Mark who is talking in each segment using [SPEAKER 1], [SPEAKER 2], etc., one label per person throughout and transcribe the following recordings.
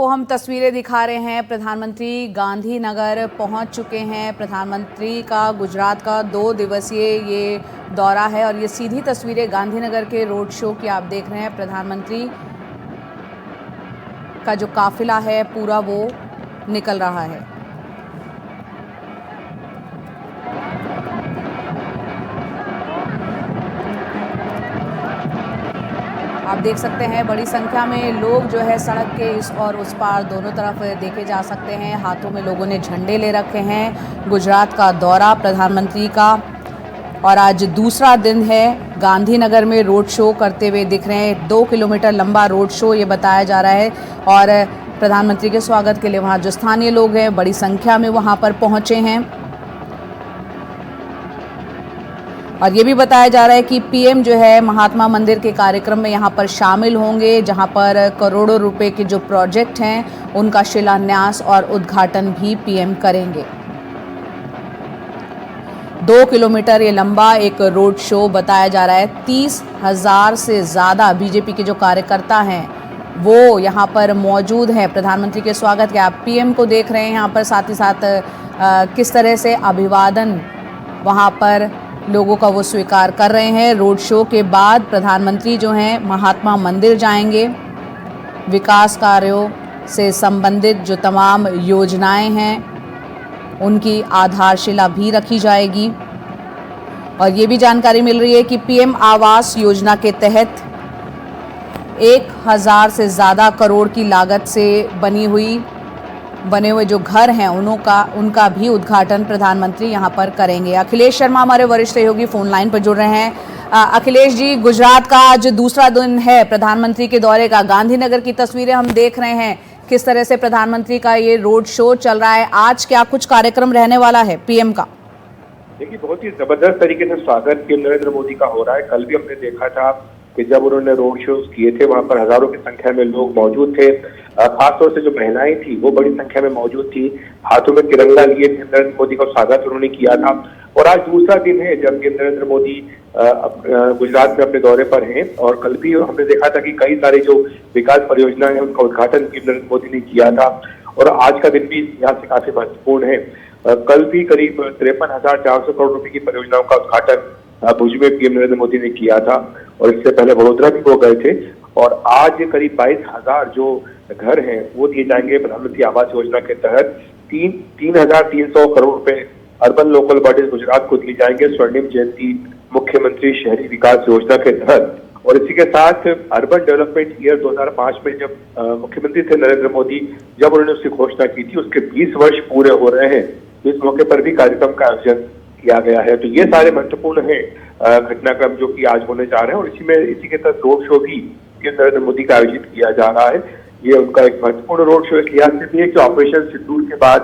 [SPEAKER 1] को हम तस्वीरें दिखा रहे हैं। प्रधानमंत्री गांधीनगर पहुंच चुके हैं। प्रधानमंत्री का गुजरात का 2 दिवसीय ये दौरा है और ये सीधी तस्वीरें गांधीनगर के रोड शो की आप देख रहे हैं। प्रधानमंत्री का जो काफिला है पूरा वो निकल रहा है। आप देख सकते हैं बड़ी संख्या में लोग जो है सड़क के इस और उस पार दोनों तरफ देखे जा सकते हैं। हाथों में लोगों ने झंडे ले रखे हैं। गुजरात का दौरा प्रधानमंत्री का और आज दूसरा दिन है। गांधीनगर में रोड शो करते हुए दिख रहे हैं। 2 किलोमीटर लंबा रोड शो ये बताया जा रहा है और प्रधानमंत्री के स्वागत के लिए वहाँ जो स्थानीय लोग हैं बड़ी संख्या में वहाँ पर पहुँचे हैं। और ये भी बताया जा रहा है कि पीएम जो है महात्मा मंदिर के कार्यक्रम में यहाँ पर शामिल होंगे, जहाँ पर करोड़ों रुपए के जो प्रोजेक्ट हैं उनका शिलान्यास और उद्घाटन भी पीएम करेंगे। 2 किलोमीटर ये लंबा एक रोड शो बताया जा रहा है। 30,000 से ज़्यादा बीजेपी के जो कार्यकर्ता हैं वो यहाँ पर मौजूद हैं। प्रधानमंत्री के स्वागत के आप पीएम को देख रहे हैं यहाँ पर, साथ ही साथ किस तरह से अभिवादन वहाँ पर लोगों का वो स्वीकार कर रहे हैं। रोड शो के बाद प्रधानमंत्री जो हैं महात्मा मंदिर जाएंगे। विकास कार्यों से संबंधित जो तमाम योजनाएं हैं उनकी आधारशिला भी रखी जाएगी। और ये भी जानकारी मिल रही है कि पीएम आवास योजना के तहत 1000 से ज़्यादा करोड़ की लागत से बने हुए जो घर हैं उनका भी उद्घाटन प्रधानमंत्री यहां पर करेंगे। अखिलेश शर्मा हमारे वरिष्ठ सहयोगी फोन लाइन पर जुड़ रहे हैं। अखिलेश जी, गुजरात का आज दूसरा दिन है प्रधानमंत्री के दौरे का। गांधीनगर की तस्वीरें हम देख रहे हैं, किस तरह से प्रधानमंत्री का ये रोड शो चल रहा है। आज क्या कुछ कार्यक्रम रहने वाला है पीएम का?
[SPEAKER 2] देखिए, बहुत ही जबरदस्त तरीके से स्वागत पीएम नरेंद्र मोदी का हो रहा है। कल भी हमने देखा था कि जब उन्होंने रोड शोज किए थे वहां पर हजारों की संख्या में लोग मौजूद थे। खासतौर से जो महिलाएं थी वो बड़ी संख्या में मौजूद थी। हाथों में तिरंगा लिए नरेंद्र मोदी का स्वागत उन्होंने किया था। और आज दूसरा दिन है जब नरेंद्र मोदी गुजरात में अपने दौरे पर हैं। और कल भी हमने देखा था कि कई सारी जो विकास परियोजनाएं हैं उनका उद्घाटन नरेंद्र मोदी ने किया था। और आज का दिन भी यहाँ से काफी महत्वपूर्ण है। कल भी करीब 53,400 करोड़ रुपए की परियोजनाओं का उद्घाटन भुज में पीएम नरेंद्र मोदी ने किया था और इससे पहले वडोदरा भी वो गए थे। और आज करीब 22,000 जो घर हैं वो दिए जाएंगे प्रधानमंत्री आवास योजना के तहत। 3,300 करोड़ रुपए अर्बन लोकल बॉडीज गुजरात को दिए जाएंगे स्वर्णिम जयंती मुख्यमंत्री शहरी विकास योजना के तहत। और इसी के साथ अर्बन डेवलपमेंट ईयर 2005 में जब मुख्यमंत्री थे नरेंद्र मोदी, जब उन्होंने उसकी घोषणा की थी, उसके 20 वर्ष पूरे हो रहे हैं। इस मौके पर भी कार्यक्रम का आयोजन किया गया है। तो ये सारे महत्वपूर्ण है घटनाक्रम जो कि आज होने जा रहे हैं। और इसी के तहत रोड शो भी नरेंद्र मोदी का आयोजित किया जा रहा है। ये उनका एक महत्वपूर्ण रोड शो इस लिहाज से भी है कि ऑपरेशन सिंदूर के बाद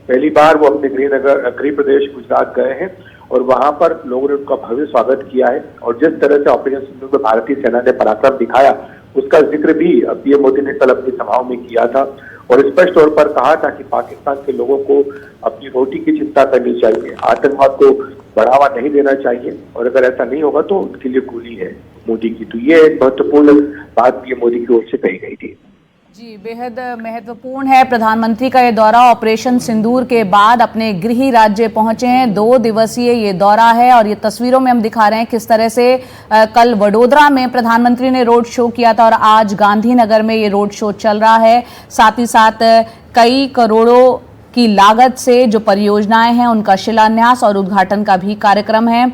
[SPEAKER 2] पहली बार वो अपने गृह प्रदेश गुजरात गए हैं और वहां पर लोगों ने उनका भव्य स्वागत किया है। और जिस तरह से ऑपरेशन सिंदूर में भारतीय सेना ने पराक्रम दिखाया उसका जिक्र भी पीएम मोदी ने कल अपनी सभाओं में किया था और स्पष्ट तौर पर कहा था कि पाकिस्तान के लोगों को अपनी रोटी की चिंता करनी चाहिए, आतंकवाद को बढ़ावा नहीं देना चाहिए और अगर ऐसा नहीं होगा तो उनके लिए गोली है मोदी की। तो ये एक महत्वपूर्ण बात पीएम मोदी की ओर से कही गई थी।
[SPEAKER 1] जी, बेहद महत्वपूर्ण है प्रधानमंत्री का ये दौरा। ऑपरेशन सिंदूर के बाद अपने गृह राज्य पहुंचे हैं। 2 दिवसीय ये दौरा है और ये तस्वीरों में हम दिखा रहे हैं किस तरह से कल वडोदरा में प्रधानमंत्री ने रोड शो किया था और आज गांधीनगर में ये रोड शो चल रहा है। साथ ही साथ कई करोड़ों की लागत से जो परियोजनाएं हैं उनका शिलान्यास और उद्घाटन का भी कार्यक्रम है।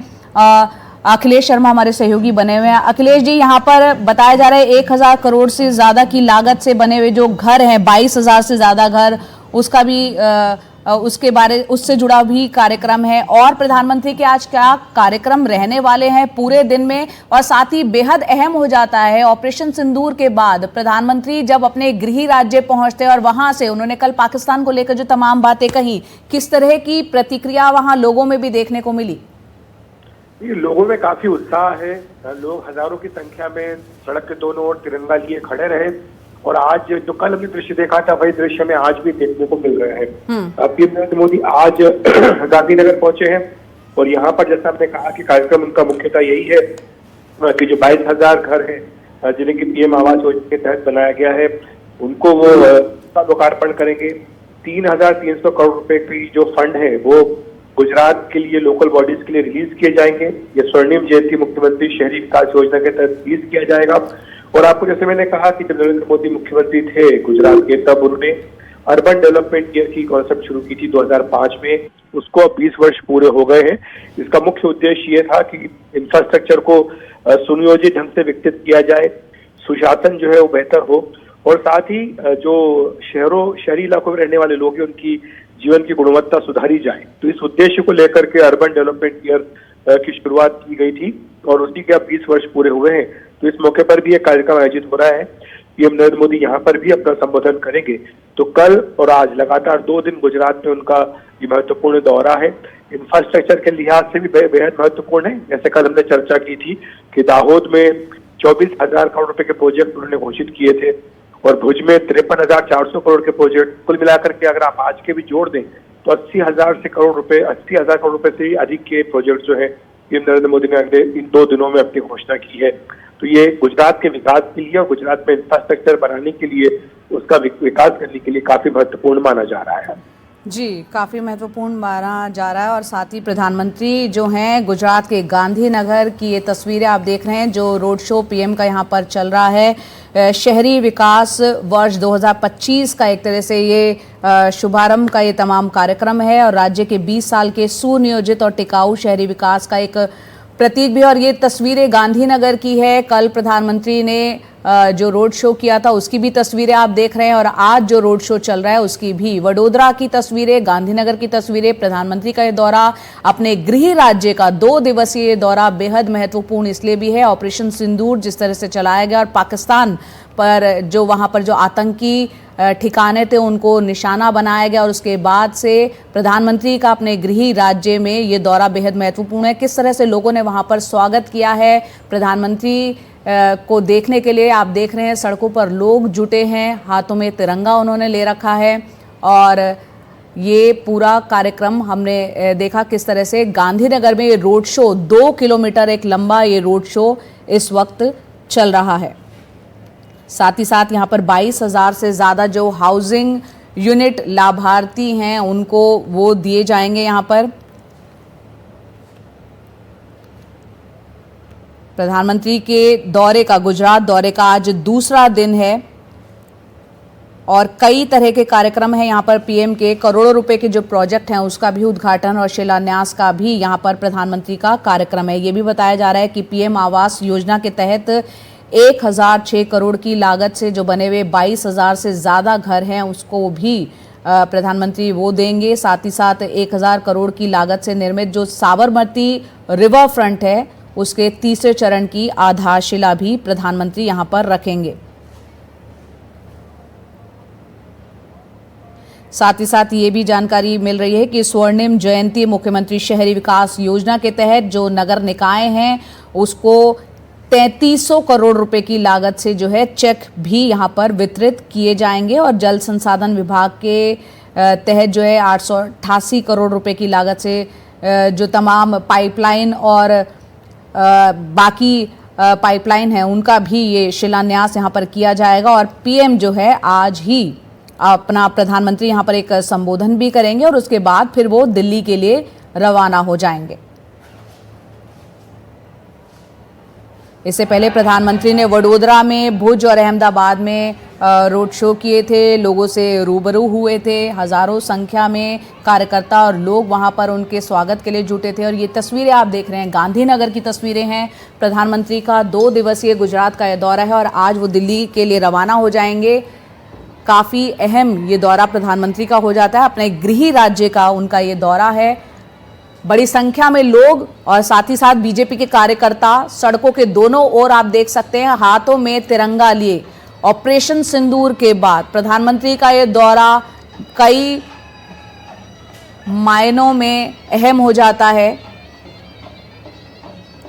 [SPEAKER 1] अखिलेश शर्मा हमारे सहयोगी बने हुए हैं। अखिलेश जी, यहाँ पर बताया जा रहा है 1000 करोड़ से ज़्यादा की लागत से बने हुए जो घर हैं, 22,000 से ज़्यादा घर, उसका भी उससे जुड़ा भी कार्यक्रम है। और प्रधानमंत्री के आज क्या कार्यक्रम रहने वाले हैं पूरे दिन में, और साथ ही बेहद अहम हो जाता है ऑपरेशन सिंदूर के बाद प्रधानमंत्री जब अपने गृह राज्य पहुंचते हैं और वहां से उन्होंने कल पाकिस्तान को लेकर जो तमाम बातें कही, किस तरह की प्रतिक्रिया वहां लोगों में भी देखने को मिली?
[SPEAKER 2] लोगों में काफी उत्साह है। लोग हजारों की संख्या में सड़क के दोनों ओर तिरंगा लिए खड़े रहे और आज जो कल हमने दृश्य देखा था वही दृश्य में आज भी देखने को मिल रहे हैं। पीएम नरेंद्र मोदी आज गांधीनगर पहुंचे हैं और यहाँ पर जैसा हमने कहा कि कार्यक्रम उनका मुख्यतः यही है कि जो 22,000 घर हैं जिन्हें की पीएम आवास योजना के तहत बनाया गया है उनको वो लोकार्पण करेंगे। 3,300 करोड़ रुपए की जो फंड है वो गुजरात के लिए, लोकल बॉडीज के लिए रिलीज किए जाएंगे। ये स्वर्णिम जयंती मुख्यमंत्री शहरी विकास योजना के तहत रिलीज किया जाएगा। और आपको जैसे मैंने कहा कि जब नरेंद्र मोदी मुख्यमंत्री थे गुजरात के, तब उन्होंने अर्बन डेवलपमेंट ईयर की कॉन्सेप्ट शुरू की थी 2005 में। उसको अब 20 वर्ष पूरे हो गए हैं। इसका मुख्य उद्देश्य ये था कि इंफ्रास्ट्रक्चर को सुनियोजित ढंग से विकसित किया जाए, सुशासन जो है वो बेहतर हो, और साथ ही जो शहरी इलाकों में रहने वाले लोग हैं उनकी जीवन की गुणवत्ता सुधारी जाए। तो इस उद्देश्य को लेकर के अर्बन डेवलपमेंट ईयर की शुरुआत की गई थी और उसी के अब 20 वर्ष पूरे हुए हैं। तो इस मौके पर भी एक कार्यक्रम आयोजित हो रहा है। पीएम नरेंद्र मोदी यहाँ पर भी अपना संबोधन करेंगे। तो कल और आज लगातार 2 दिन गुजरात में उनका ये महत्वपूर्ण दौरा है। इंफ्रास्ट्रक्चर के लिहाज से भी बेहद महत्वपूर्ण है। जैसे कल हमने चर्चा की थी कि दाहोद में 24,000 करोड़ रुपए के प्रोजेक्ट उन्होंने घोषित किए थे और भुज में 53,400 करोड़ के प्रोजेक्ट। कुल मिलाकर के अगर आप आज के भी जोड़ दें तो 80,000 करोड़ रुपए से अधिक के प्रोजेक्ट जो है पीएम नरेंद्र मोदी ने अगले इन 2 दिनों में अपनी घोषणा की है। तो ये गुजरात के विकास के लिए और गुजरात में इंफ्रास्ट्रक्चर बनाने के लिए, उसका विकास करने के लिए काफी महत्वपूर्ण माना जा रहा है।
[SPEAKER 1] जी, काफ़ी महत्वपूर्ण माना जा रहा है। और साथ ही प्रधानमंत्री जो हैं गुजरात के गांधीनगर की ये तस्वीरें आप देख रहे हैं, जो रोड शो पीएम का यहाँ पर चल रहा है। शहरी विकास वर्ष 2025 का एक तरह से ये शुभारंभ का ये तमाम कार्यक्रम है और राज्य के 20 साल के सुनियोजित और टिकाऊ शहरी विकास का एक प्रतीक भी। और ये तस्वीरें गांधीनगर की है। कल प्रधानमंत्री ने जो रोड शो किया था उसकी भी तस्वीरें आप देख रहे हैं और आज जो रोड शो चल रहा है उसकी भी। वडोदरा की तस्वीरें, गांधीनगर की तस्वीरें। प्रधानमंत्री का ये दौरा, अपने गृह राज्य का 2 दिवसीय दौरा बेहद महत्वपूर्ण इसलिए भी है। ऑपरेशन सिंदूर जिस तरह से चलाया गया और पाकिस्तान पर जो वहाँ पर जो आतंकी ठिकाने थे उनको निशाना बनाया गया और उसके बाद से प्रधानमंत्री का अपने गृह राज्य में ये दौरा बेहद महत्वपूर्ण है। किस तरह से लोगों ने वहाँ पर स्वागत किया है प्रधानमंत्री को देखने के लिए आप देख रहे हैं सड़कों पर लोग जुटे हैं, हाथों में तिरंगा उन्होंने ले रखा है। और ये पूरा कार्यक्रम हमने देखा किस तरह से गांधीनगर में ये रोड शो 2 किलोमीटर एक लंबा ये रोड शो इस वक्त चल रहा है। साथ ही साथ यहाँ पर 22,000 से ज़्यादा जो हाउसिंग यूनिट लाभार्थी हैं उनको वो दिए जाएंगे। यहाँ पर प्रधानमंत्री के दौरे का, गुजरात दौरे का आज दूसरा दिन है और कई तरह के कार्यक्रम हैं यहाँ पर। पीएम के करोड़ों रुपए के जो प्रोजेक्ट हैं उसका भी उद्घाटन और शिलान्यास का भी यहाँ पर प्रधानमंत्री का कार्यक्रम है। ये भी बताया जा रहा है कि पीएम आवास योजना के तहत 1,006 करोड़ की लागत से जो बने हुए 22,000 से ज़्यादा घर हैं उसको भी प्रधानमंत्री वो देंगे। साथ ही साथ 1,000 करोड़ की लागत से निर्मित जो साबरमती रिवर फ्रंट है उसके तीसरे चरण की आधारशिला भी प्रधानमंत्री यहां पर रखेंगे। साथ ही साथ ये भी जानकारी मिल रही है कि स्वर्णिम जयंती मुख्यमंत्री शहरी विकास योजना के तहत जो नगर निकाय हैं उसको 3300 करोड़ रुपए की लागत से जो है चेक भी यहां पर वितरित किए जाएंगे और जल संसाधन विभाग के तहत जो है 888 करोड़ रुपए की लागत से जो तमाम पाइपलाइन और बाकी पाइपलाइन है उनका भी ये शिलान्यास यहाँ पर किया जाएगा। और पीएम जो है आज ही अपना प्रधानमंत्री यहाँ पर एक संबोधन भी करेंगे और उसके बाद फिर वो दिल्ली के लिए रवाना हो जाएंगे। इससे पहले प्रधानमंत्री ने वडोदरा में, भुज और अहमदाबाद में रोड शो किए थे, लोगों से रूबरू हुए थे। हजारों संख्या में कार्यकर्ता और लोग वहां पर उनके स्वागत के लिए जुटे थे। और ये तस्वीरें आप देख रहे हैं गांधीनगर की तस्वीरें हैं। प्रधानमंत्री का 2 दिवसीय गुजरात का यह दौरा है और आज वो दिल्ली के लिए रवाना हो जाएंगे। काफ़ी अहम ये दौरा प्रधानमंत्री का हो जाता है, अपने गृह राज्य का उनका ये दौरा है। बड़ी संख्या में लोग और साथ ही साथ बीजेपी के कार्यकर्ता सड़कों के दोनों ओर आप देख सकते हैं हाथों में तिरंगा लिए। ऑपरेशन सिंदूर के बाद प्रधानमंत्री का ये दौरा कई मायनों में अहम हो जाता है।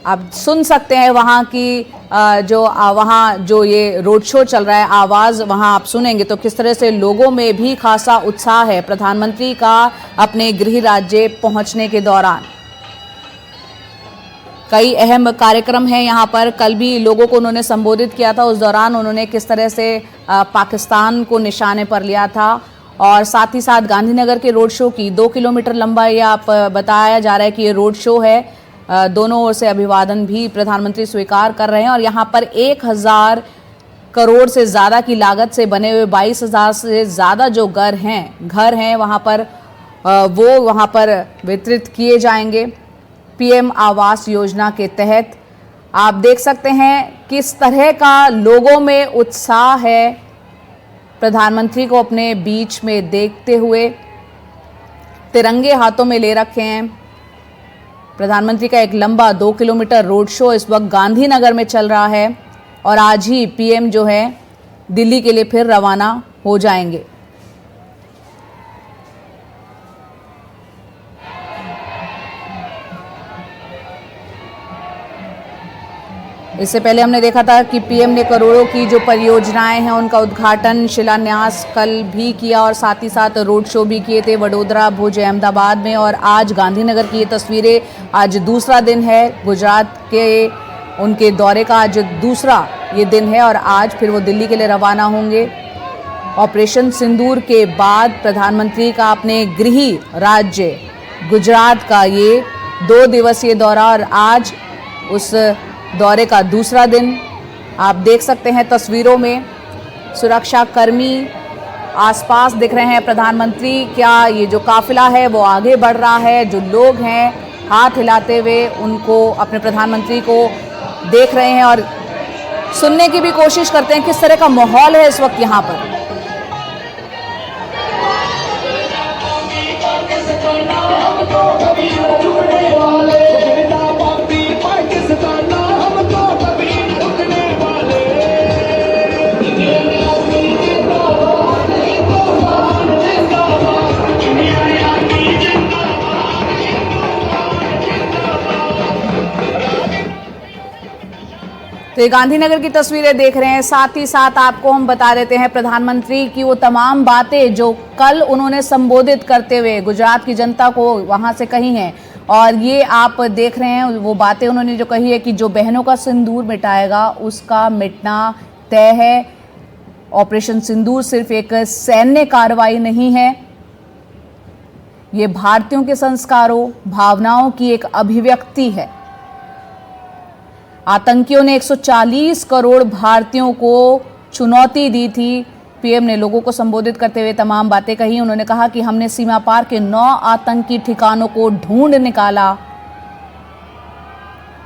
[SPEAKER 1] आप सुन सकते हैं वहाँ की वहाँ जो ये रोड शो चल रहा है, आवाज़ वहाँ आप सुनेंगे तो किस तरह से लोगों में भी खासा उत्साह है प्रधानमंत्री का अपने गृह राज्य पहुँचने के दौरान। कई अहम कार्यक्रम हैं यहाँ पर। कल भी लोगों को उन्होंने संबोधित किया था, उस दौरान उन्होंने किस तरह से पाकिस्तान को निशाने पर लिया था। और साथ ही साथ गांधीनगर के रोड शो की 2 किलोमीटर लंबा ये आप बताया जा रहा है कि ये रोड शो है। दोनों ओर से अभिवादन भी प्रधानमंत्री स्वीकार कर रहे हैं। और यहाँ पर 1000 करोड़ से ज़्यादा की लागत से बने हुए 22,000 से ज़्यादा जो घर हैं वहाँ पर वो वहाँ पर वितरित किए जाएंगे। पीएम आवास योजना के तहत आप देख सकते हैं किस तरह का लोगों में उत्साह है प्रधानमंत्री को अपने बीच में देखते हुए। तिरंगे हाथों में ले रखे हैं। प्रधानमंत्री का एक लंबा 2 किलोमीटर रोड शो इस वक्त गांधीनगर में चल रहा है और आज ही पीएम जो है दिल्ली के लिए फिर रवाना हो जाएंगे। इससे पहले हमने देखा था कि पीएम ने करोड़ों की जो परियोजनाएं हैं उनका उद्घाटन शिलान्यास कल भी किया और साथ ही साथ रोड शो भी किए थे वडोदरा, भुज, अहमदाबाद में। और आज गांधीनगर की ये तस्वीरें, आज दूसरा दिन है गुजरात के उनके दौरे का, आज दूसरा ये दिन है और आज फिर वो दिल्ली के लिए रवाना होंगे। ऑपरेशन सिंदूर के बाद प्रधानमंत्री का अपने गृह राज्य गुजरात का ये 2 दिवसीय दौरा और आज उस दौरे का दूसरा दिन। आप देख सकते हैं तस्वीरों में सुरक्षा कर्मी आसपास दिख रहे हैं प्रधानमंत्री। क्या ये जो काफिला है वो आगे बढ़ रहा है, जो लोग हैं हाथ हिलाते हुए उनको, अपने प्रधानमंत्री को देख रहे हैं और सुनने की भी कोशिश करते हैं किस तरह का माहौल है इस वक्त यहाँ पर। तो ये गांधीनगर की तस्वीरें देख रहे हैं। साथ ही साथ आपको हम बता देते हैं प्रधानमंत्री की वो तमाम बातें जो कल उन्होंने संबोधित करते हुए गुजरात की जनता को वहां से कही हैं। और ये आप देख रहे हैं वो बातें उन्होंने जो कही है कि जो बहनों का सिंदूर मिटाएगा उसका मिटना तय है। ऑपरेशन सिंदूर सिर्फ एक सैन्य कार्रवाई नहीं है, ये भारतीयों के संस्कारों, भावनाओं की एक अभिव्यक्ति है। आतंकियों ने 140 करोड़ भारतीयों को चुनौती दी थी। पीएम ने लोगों को संबोधित करते हुए तमाम बातें कही। उन्होंने कहा कि हमने सीमा पार के 9 आतंकी ठिकानों को ढूंढ निकाला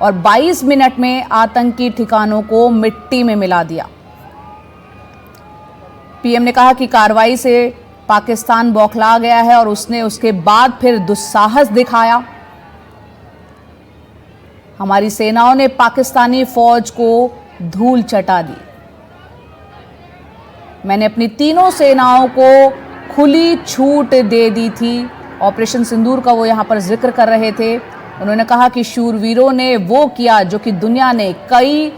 [SPEAKER 1] और 22 मिनट में आतंकी ठिकानों को मिट्टी में मिला दिया। पीएम ने कहा कि कार्रवाई से पाकिस्तान बौखला गया है और उसने उसके बाद फिर दुस्साहस दिखाया। हमारी सेनाओं ने पाकिस्तानी फौज को धूल चटा दी। मैंने अपनी तीनों सेनाओं को खुली छूट दे दी थी। ऑपरेशन सिंदूर का वो यहाँ पर जिक्र कर रहे थे। उन्होंने कहा कि शूरवीरों ने वो किया जो कि दुनिया ने कई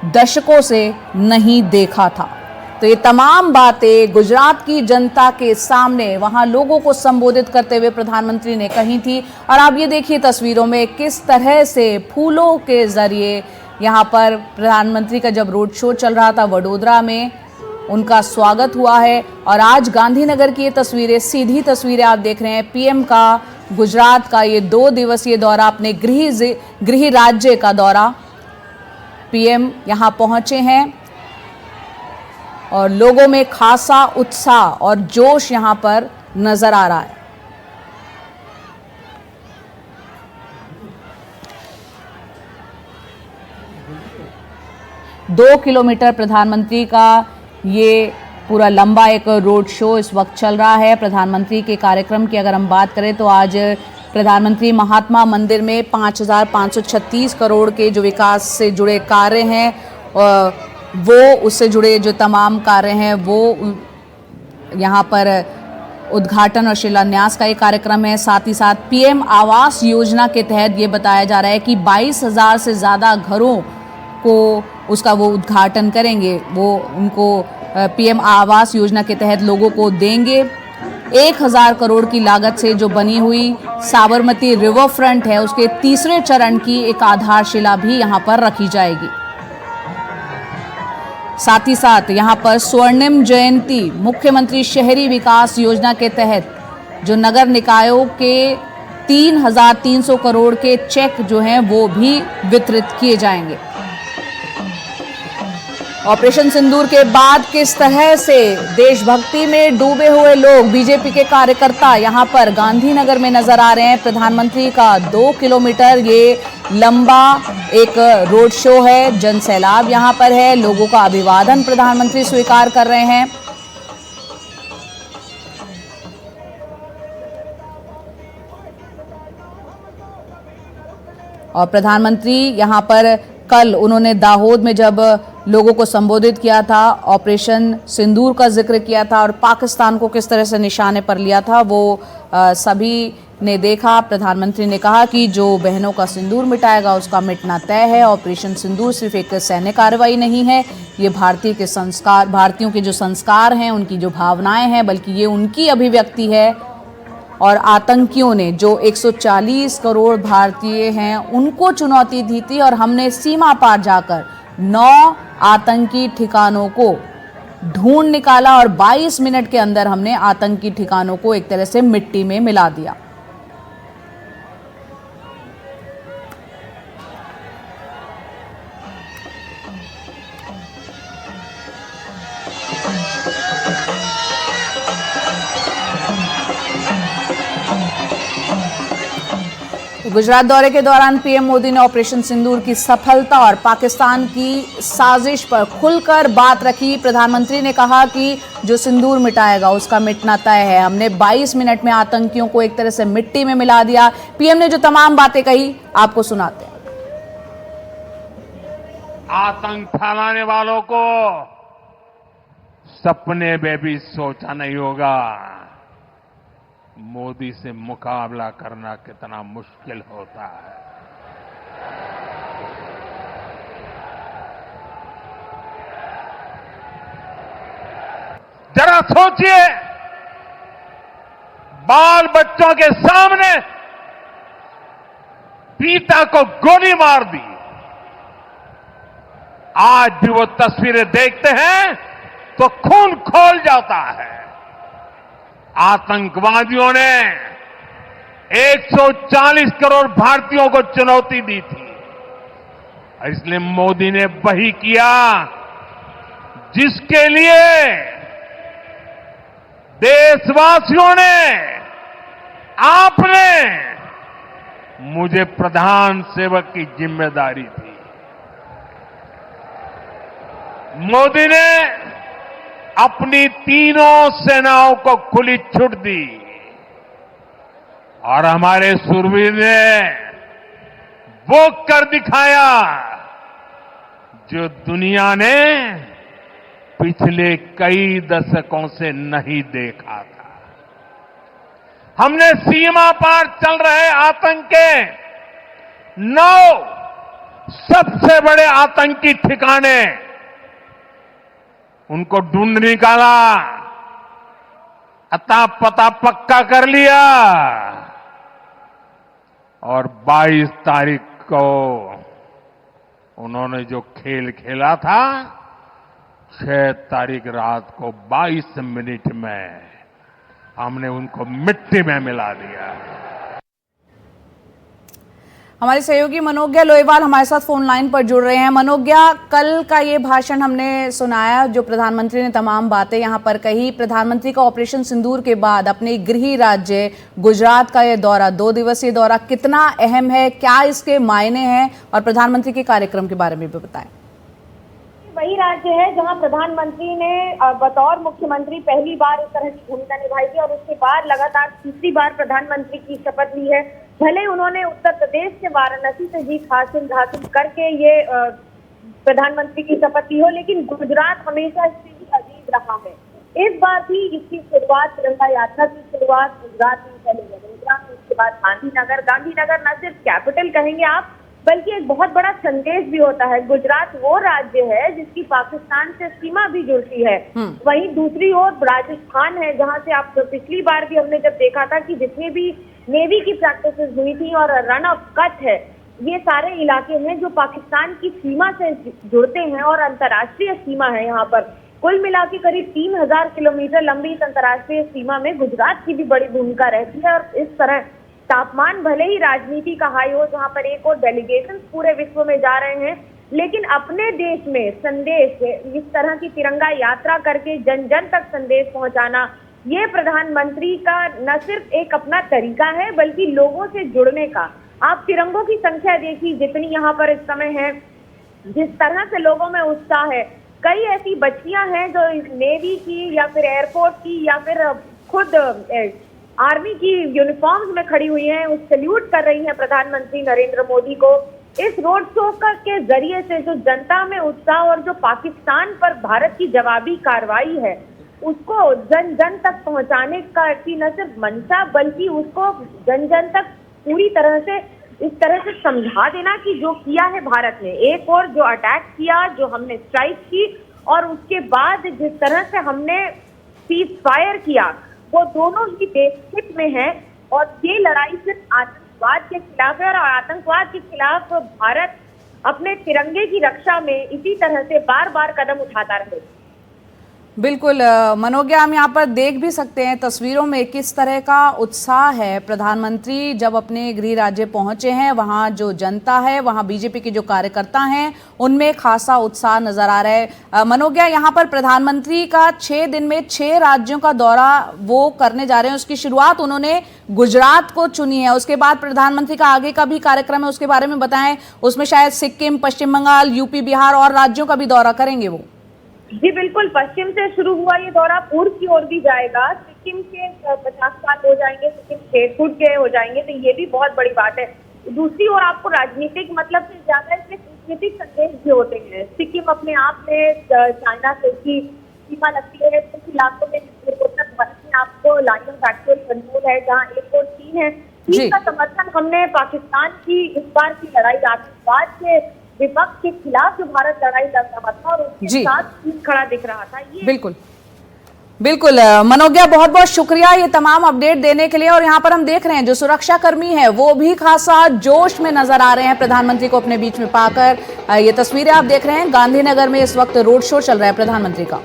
[SPEAKER 1] दशकों से नहीं देखा था। तो ये तमाम बातें गुजरात की जनता के सामने वहां लोगों को संबोधित करते हुए प्रधानमंत्री ने कही थी। और आप ये देखिए तस्वीरों में किस तरह से फूलों के जरिए यहाँ पर प्रधानमंत्री का जब रोड शो चल रहा था वडोदरा में उनका स्वागत हुआ है। और आज गांधीनगर की ये तस्वीरें, सीधी तस्वीरें आप देख रहे हैं। पीएम का गुजरात का ये 2 दिवसीय दौरा, अपने गृह राज्य का दौरा, पीएम यहाँ पहुंचे हैं और लोगों में खासा उत्साह और जोश यहां पर नजर आ रहा है। दो किलोमीटर प्रधानमंत्री का ये पूरा लंबा एक रोड शो इस वक्त चल रहा है। प्रधानमंत्री के कार्यक्रम की अगर हम बात करें तो आज प्रधानमंत्री महात्मा मंदिर में 5,536 करोड़ के जो विकास से जुड़े कार्य हैं वो उससे जुड़े जो तमाम कार्य हैं वो यहाँ पर उद्घाटन और शिलान्यास का एक कार्यक्रम है। साथ ही साथ पीएम आवास योजना के तहत ये बताया जा रहा है कि 22,000 से ज़्यादा घरों को उसका वो उद्घाटन करेंगे। वो उनको पीएम आवास योजना के तहत लोगों को देंगे। 1000 करोड़ की लागत से जो बनी हुई साबरमती रिवर फ्रंट है, उसके तीसरे चरण की एक आधारशिला भी यहां पर रखी जाएगी। साथ ही साथ यहां पर स्वर्णिम जयंती मुख्यमंत्री शहरी विकास योजना के तहत जो नगर निकायों के 3300 करोड़ के चेक जो हैं वो भी वितरित किए जाएंगे। ऑपरेशन सिंदूर के बाद किस तरह से देशभक्ति में डूबे हुए लोग, बीजेपी के कार्यकर्ता यहां पर गांधीनगर में नजर आ रहे हैं। प्रधानमंत्री का 2 किलोमीटर ये लंबा एक रोड शो है, जनसैलाब यहां पर है, लोगों का अभिवादन प्रधानमंत्री स्वीकार कर रहे हैं। और प्रधानमंत्री यहां पर कल उन्होंने दाहोद में जब लोगों को संबोधित किया था, ऑपरेशन सिंदूर का जिक्र किया था और पाकिस्तान को किस तरह से निशाने पर लिया था, वो सभी ने देखा। प्रधानमंत्री ने कहा कि जो बहनों का सिंदूर मिटाएगा उसका मिटना तय है। ऑपरेशन सिंदूर सिर्फ एक सैन्य कार्रवाई नहीं है, ये भारतीयों के जो संस्कार हैं, उनकी जो भावनाएं हैं, बल्कि ये उनकी अभिव्यक्ति है। और आतंकियों ने जो 140 करोड़ भारतीय हैं उनको चुनौती दी थी और हमने सीमा पार जाकर 9 आतंकी ठिकानों को ढूंढ निकाला और 22 मिनट के अंदर हमने आतंकी ठिकानों को एक तरह से मिट्टी में मिला दिया। गुजरात दौरे के दौरान पीएम मोदी ने ऑपरेशन सिंदूर की सफलता और पाकिस्तान की साजिश पर खुलकर बात रखी। प्रधानमंत्री ने कहा कि जो सिंदूर मिटाएगा उसका मिटना तय है। हमने 22 मिनट में आतंकियों को एक तरह से मिट्टी में मिला दिया। पीएम ने जो तमाम बातें कही आपको सुनाते हैं।
[SPEAKER 3] आतंक फैलाने वालों को सपने में भी सोचा नहीं होगा मोदी से मुकाबला करना कितना मुश्किल होता है। जरा सोचिए, बाल बच्चों के सामने पिता को गोली मार दी। आज भी वो तस्वीरें देखते हैं तो खून खौल जाता है। आतंकवादियों ने 140 करोड़ भारतीयों को चुनौती दी थी, इसलिए मोदी ने वही किया जिसके लिए देशवासियों ने, आपने मुझे प्रधान सेवक की जिम्मेदारी दी। मोदी ने अपनी तीनों सेनाओं को खुली छूट दी और हमारे शूरवीर ने वो कर दिखाया जो दुनिया ने पिछले कई दशकों से नहीं देखा था। हमने सीमा पार चल रहे आतंक के 9 सबसे बड़े आतंकी ठिकाने उनको ढूंढ निकाला, अता पता पक्का कर लिया और 22 तारीख को उन्होंने जो खेल खेला था, 6 तारीख रात को 22 मिनट में हमने उनको मिट्टी में मिला दिया।
[SPEAKER 1] हमारे सहयोगी मनोज्ञा लोहेवाल हमारे साथ फोन लाइन पर जुड़ रहे हैं। मनोज्ञा, कल का ये भाषण हमने सुनाया जो प्रधानमंत्री ने तमाम बातें यहाँ पर कही। प्रधानमंत्री का ऑपरेशन सिंदूर के बाद अपने गृह राज्य गुजरात का ये दौरा, 2 दिवसीय दौरा कितना अहम है, क्या इसके मायने हैं और प्रधानमंत्री के कार्यक्रम के बारे में भी बताएं।
[SPEAKER 4] वही राज्य है जहां प्रधानमंत्री ने बतौर मुख्यमंत्री पहली बार इस तरह की भूमिका निभाई थी और उसके बाद लगातार तीसरी बार प्रधानमंत्री की शपथ ली है। भले उन्होंने उत्तर प्रदेश के वाराणसी से जीत हासिल करके ये प्रधानमंत्री की शपथ ली हो, लेकिन गुजरात हमेशा इससे भी अजीब रहा है। इस बार भी इसकी शुरुआत, तिरंगा यात्रा की शुरुआत गुजरात में चलेगी। गुजरात, उसके बाद गांधीनगर न सिर्फ कैपिटल कहेंगे आप, बल्कि एक बहुत बड़ा संदेश भी होता है। गुजरात वो राज्य है जिसकी पाकिस्तान से सीमा भी जुड़ती है। वहीं दूसरी ओर राजस्थान है, जहां से आप पिछली बार भी हमने जब देखा था कि जितनी भी नेवी की प्रैक्टिसेस हुई थी और रण ऑफ कच्छ है, ये सारे इलाके हैं जो पाकिस्तान की सीमा से जुड़ते हैं और अंतर्राष्ट्रीय सीमा है। यहाँ पर कुल मिला के करीब 3000 किलोमीटर लंबी इस अंतर्राष्ट्रीय सीमा में गुजरात की भी बड़ी भूमिका रहती है। और इस तरह तापमान भले ही राजनीति का हाई हो, जहाँ पर एक और डेलीगेशन पूरे विश्व में जा रहे हैं, लेकिन अपने देश में संदेश इस तरह की तिरंगा यात्रा करके जन जन तक संदेश पहुंचाना, ये प्रधानमंत्री का न सिर्फ एक अपना तरीका है बल्कि लोगों से जुड़ने का। आप तिरंगों की संख्या देखिए जितनी यहाँ पर इस समय है, जिस तरह से लोगों में उत्साह है। कई ऐसी बच्चियां हैं जो नेवी की या फिर एयरफोर्स की या फिर खुद आर्मी की यूनिफॉर्म्स में खड़ी हुई हैं, उस सैल्यूट कर रही हैं प्रधानमंत्री नरेंद्र मोदी को। इस रोड शो के जरिए से जो जनता में उत्साह और जो पाकिस्तान पर भारत की जवाबी कार्रवाई है उसको जन जन तक पहुंचाने का न सिर्फ मंशा बल्कि उसको जन जन तक पूरी तरह से इस तरह से समझा देना कि जो किया है भारत ने, एक और जो अटैक किया, जो हमने स्ट्राइक की और उसके बाद जिस तरह से हमने सीज फायर किया, वो दोनों ही देश हित में है। और ये लड़ाई सिर्फ आतंकवाद के खिलाफ है और आतंकवाद के खिलाफ भारत अपने तिरंगे की रक्षा में इसी तरह से बार बार कदम उठाता रहेगा।
[SPEAKER 1] बिल्कुल मनोज्ञा, हम यहाँ पर देख भी सकते हैं तस्वीरों में किस तरह का उत्साह है। प्रधानमंत्री जब अपने गृह राज्य पहुंचे हैं, वहाँ जो जनता है, वहाँ बीजेपी के जो कार्यकर्ता हैं, उनमें खासा उत्साह नजर आ रहा है। मनोज्ञा, यहाँ पर प्रधानमंत्री का 6 दिन में 6 राज्यों का दौरा वो करने जा रहे हैं। उसकी शुरुआत उन्होंने गुजरात को चुनी है, उसके बाद प्रधानमंत्री का आगे का भी कार्यक्रम है, उसके बारे में बताएं। उसमें शायद सिक्किम, पश्चिम बंगाल, यूपी, बिहार और राज्यों का भी दौरा करेंगे वो।
[SPEAKER 4] जी बिल्कुल, पश्चिम से शुरू हुआ ये दौरा पूर्व की ओर भी जाएगा। सिक्किम के 50 साल हो जाएंगे, सिक्किम 6 फुट के हो जाएंगे, तो ये भी बहुत बड़ी बात है। दूसरी ओर आपको राजनीतिक मतलब से ज्यादा इसमें कूटनीतिक संदेश भी होते हैं। सिक्किम अपने आप में चाइना से की सीमा लगती है, कुछ इलाकों में उत्तर भारत में आपको लाइन ऑफ एक्चुअल कंट्रोल है, जहाँ 1 और 3 है। चीन का समर्थन हमने पाकिस्तान की इस बार की लड़ाई आतंकवाद के विपक्ष के खिलाफ जो भारत लड़ाई लड़ रहा था और उसके साथ चीन खड़ा दिख रहा था। ये
[SPEAKER 1] बिल्कुल बिल्कुल मनोज्ञा, बहुत बहुत शुक्रिया ये तमाम अपडेट देने के लिए। और यहाँ पर हम देख रहे हैं जो सुरक्षा कर्मी हैं वो भी खासा जोश में नजर आ रहे हैं प्रधानमंत्री को अपने बीच में पाकर। ये तस्वीरें आप देख रहे हैं, गांधीनगर में इस वक्त रोड शो चल रहा है प्रधानमंत्री का।